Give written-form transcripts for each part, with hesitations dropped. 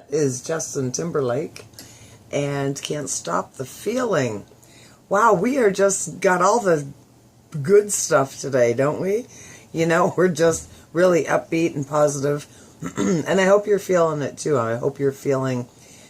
Is Justin Timberlake and Can't Stop the Feeling. Wow, we are just got all the good stuff today, don't we? We're just really upbeat and positive. And I hope you're feeling it too. I hope you're feeling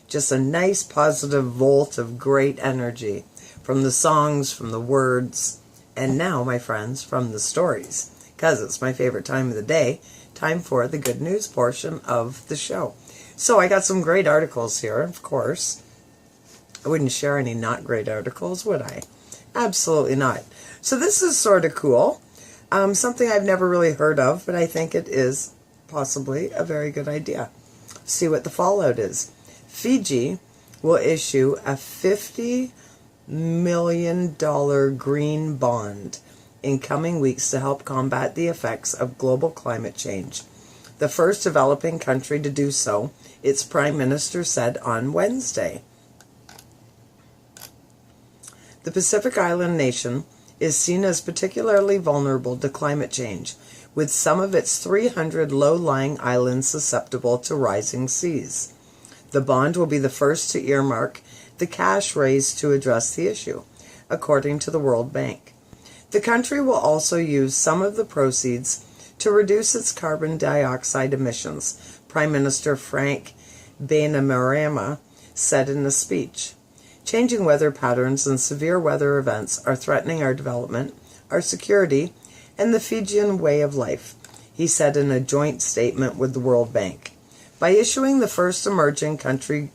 just a nice positive volt of great energy from the songs, from the words, and now, my friends, from the stories. Because it's my favorite time of the day. Time for the good news portion of the show. So I got some great articles here, of course. I wouldn't share any not great articles, would I? Absolutely not. So this is sort of cool. Something I've never really heard of, but I think it is possibly a very good idea. See what the fallout is. Fiji will issue a $50 million green bond in coming weeks to help combat the effects of global climate change. The first developing country to do so, its prime minister said on Wednesday. The Pacific Island nation is seen as particularly vulnerable to climate change, with some of its 300 low-lying islands susceptible to rising seas. The bond will be the first to earmark the cash raised to address the issue, according to the World Bank. The country will also use some of the proceeds to reduce its carbon dioxide emissions, Prime Minister Frank Bainimarama said in a speech. Changing weather patterns and severe weather events are threatening our development, our security, and the Fijian way of life, he said in a joint statement with the World Bank. By issuing the first emerging country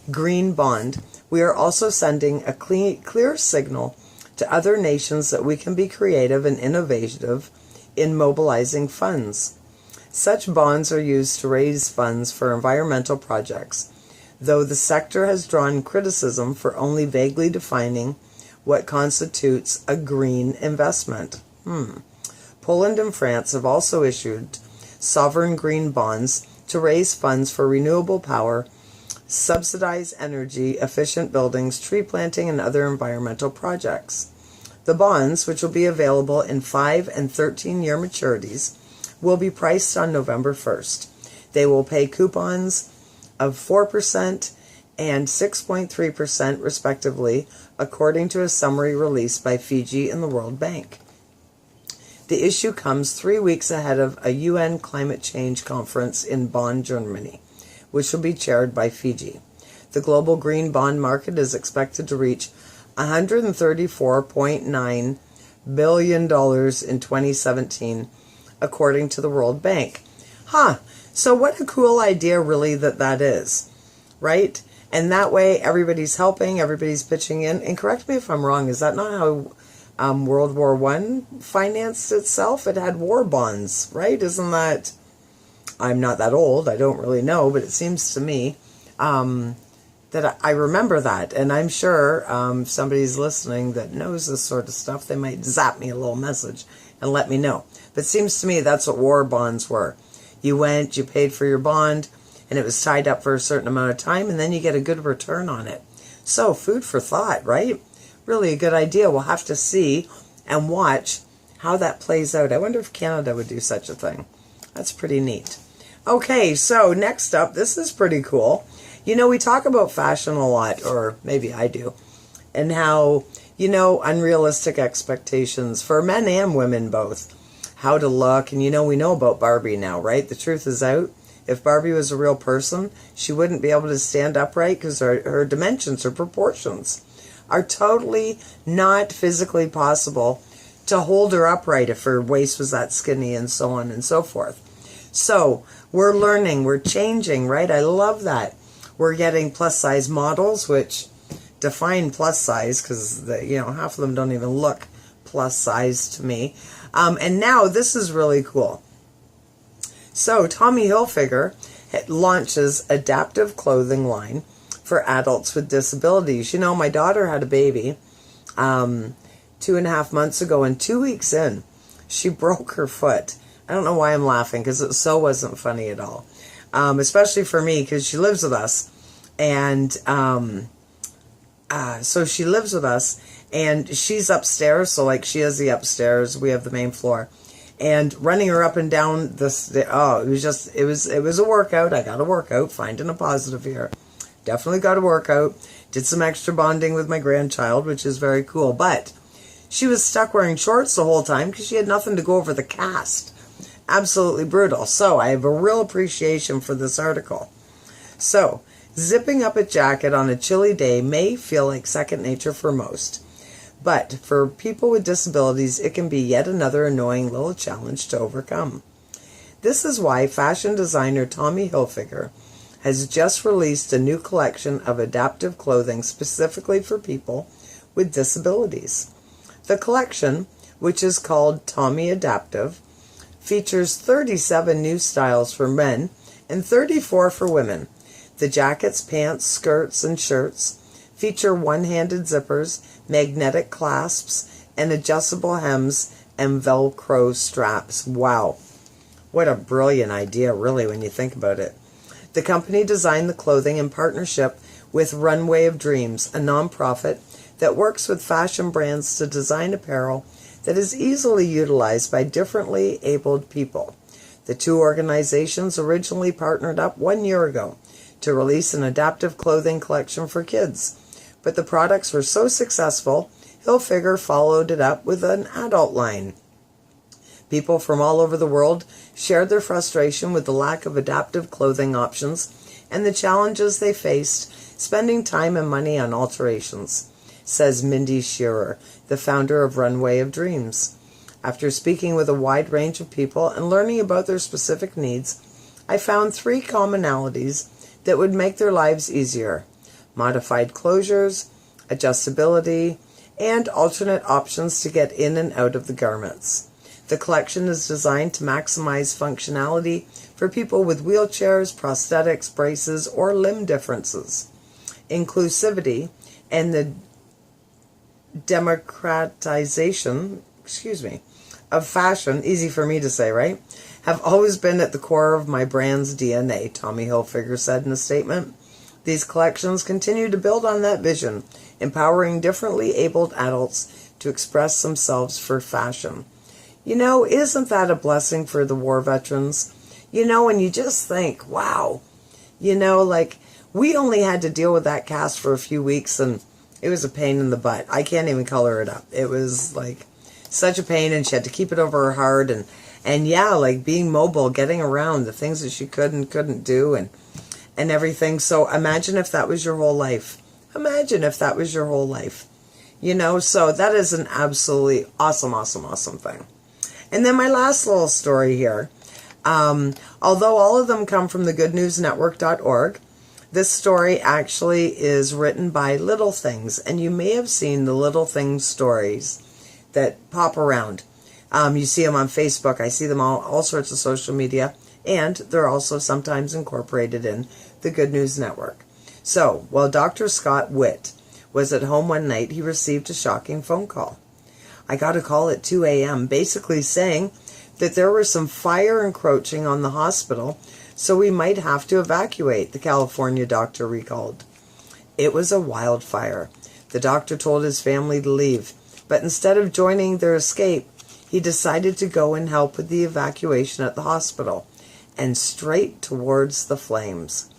green bond, we are also sending a clear signal to other nations that we can be creative and innovative in mobilizing funds. Such bonds are used to raise funds for environmental projects, though the sector has drawn criticism for only vaguely defining what constitutes a green investment. Poland and France have also issued sovereign green bonds to raise funds for renewable power, subsidize energy-efficient buildings, tree planting, and other environmental projects. The bonds, which will be available in 5 and 13-year maturities, will be priced on November 1st. They will pay coupons of 4% and 6.3% respectively, according to a summary released by Fiji and the World Bank. The issue comes 3 weeks ahead of a UN climate change conference in Bonn, Germany, which will be chaired by Fiji. The global green bond market is expected to reach $134.9 billion in 2017, according to the World Bank. So what a cool idea really that is, right? And that way everybody's helping, everybody's pitching in. And correct me if I'm wrong, is that not how World War I financed itself? It had war bonds, right? Isn't that... I'm not that old, I don't really know, but it seems to me that I remember that. And I'm sure if somebody's listening that knows this sort of stuff, they might zap me a little message and let me know. But it seems to me that's what war bonds were. You went, you paid for your bond, and it was tied up for a certain amount of time, and then you get a good return on it. So, food for thought, right? Really a good idea. We'll have to see and watch how that plays out. I wonder if Canada would do such a thing. That's pretty neat. Okay, so next up, this is pretty cool. We talk about fashion a lot, or maybe I do, and how, unrealistic expectations for men and women both, how to look. And we know about Barbie now, right? The truth is out. If Barbie was a real person, she wouldn't be able to stand upright because her dimensions, her proportions are totally not physically possible to hold her upright if her waist was that skinny and so on and so forth. So we're learning, we're changing, right? I love that. We're getting plus size models, which define plus size because half of them don't even look plus size to me. And now this is really cool. So Tommy Hilfiger launches adaptive clothing line for adults with disabilities. My daughter had a baby 2.5 months ago, and 2 weeks in, she broke her foot. I don't know why I'm laughing, because it so wasn't funny at all. Especially for me, because she lives with us. And so she lives with us, and she's upstairs. So like she has the upstairs, we have the main floor. and running her up and down it was a workout. I got a workout, finding a positive here. Definitely got a workout. Did some extra bonding with my grandchild, which is very cool. But she was stuck wearing shorts the whole time because she had nothing to go over the cast. Absolutely brutal. So I have a real appreciation for this article. So, zipping up a jacket on a chilly day may feel like second nature for most. But for people with disabilities, it can be yet another annoying little challenge to overcome. This is why fashion designer Tommy Hilfiger has just released a new collection of adaptive clothing specifically for people with disabilities. The collection, which is called Tommy Adaptive, features 37 new styles for men and 34 for women. The jackets, pants, skirts, and shirts feature one-handed zippers, magnetic clasps, and adjustable hems and Velcro straps. Wow. What a brilliant idea, really, when you think about it. The company designed the clothing in partnership with Runway of Dreams, a nonprofit that works with fashion brands to design apparel that is easily utilized by differently abled people. The two organizations originally partnered up 1 year ago to release an adaptive clothing collection for kids, but the products were so successful, Hilfiger followed it up with an adult line. People from all over the world shared their frustration with the lack of adaptive clothing options and the challenges they faced spending time and money on alterations, says Mindy Shearer, the founder of Runway of Dreams. After speaking with a wide range of people and learning about their specific needs, I found 3 commonalities that would make their lives easier: modified closures, adjustability, and alternate options to get in and out of the garments. The collection is designed to maximize functionality for people with wheelchairs, prosthetics, braces, or limb differences. Inclusivity and the democratization, of fashion, easy for me to say, right, have always been at the core of my brand's DNA, Tommy Hilfiger said in a statement. These collections continue to build on that vision, empowering differently abled adults to express themselves for fashion. You know, isn't that a blessing for the war veterans? You know, and you just think, wow, you know, like, we only had to deal with that cast for a few weeks, and it was a pain in the butt. I can't even color it up. It was, like, such a pain, and she had to keep it over her heart, and yeah, like, being mobile, getting around, the things that she could and couldn't do, and everything. So imagine if that was your whole life. Imagine if that was your whole life. You know, so that is an absolutely awesome, awesome, awesome thing. And then my last little story here. Although all of them come from the goodnewsnetwork.org, this story actually is written by Little Things. And you may have seen the Little Things stories that pop around. You see them on Facebook. I see them all sorts of social media. And they're also sometimes incorporated in the Good News Network. So, while Dr. Scott Witt was at home one night, he received a shocking phone call. I got a call at 2 a.m. basically saying that there was some fire encroaching on the hospital, so we might have to evacuate, the California doctor recalled. It was a wildfire. The doctor told his family to leave, but instead of joining their escape, he decided to go and help with the evacuation at the hospital, and straight towards the flames.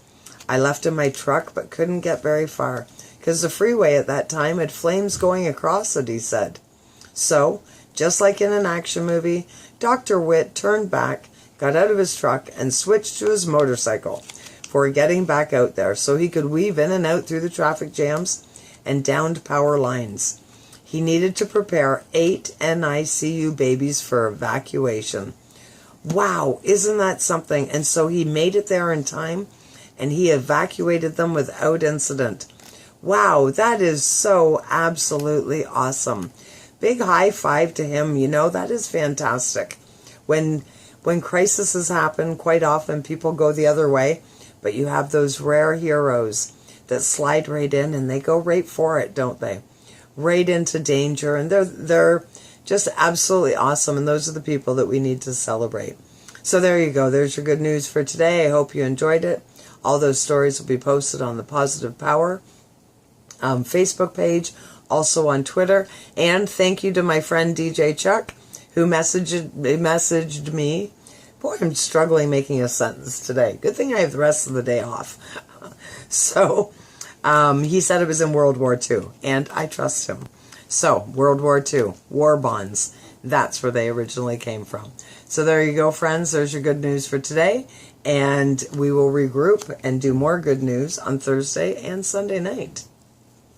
I left in my truck but couldn't get very far, because the freeway at that time had flames going across it, he said. So, just like in an action movie, Dr. Witt turned back, got out of his truck, and switched to his motorcycle for getting back out there so he could weave in and out through the traffic jams and downed power lines. He needed to prepare 8 NICU babies for evacuation. Wow, isn't that something? And so he made it there in time, and he evacuated them without incident. Wow, that is so absolutely awesome. Big high five to him. You know, that is fantastic. When crises happen, quite often people go the other way, but you have those rare heroes that slide right in, and they go right for it, don't they? Right into danger, and they're just absolutely awesome, and those are the people that we need to celebrate. So there you go. There's your good news for today. I hope you enjoyed it. All those stories will be posted on the Positive Power Facebook page, also on Twitter. And thank you to my friend DJ Chuck, who messaged me. Boy, I'm struggling making a sentence today. Good thing I have the rest of the day off. So, he said it was in World War II, and I trust him. So, World War II, war bonds. That's where they originally came from. So there you go, friends. There's your good news for today. And we will regroup and do more good news on Thursday and Sunday night.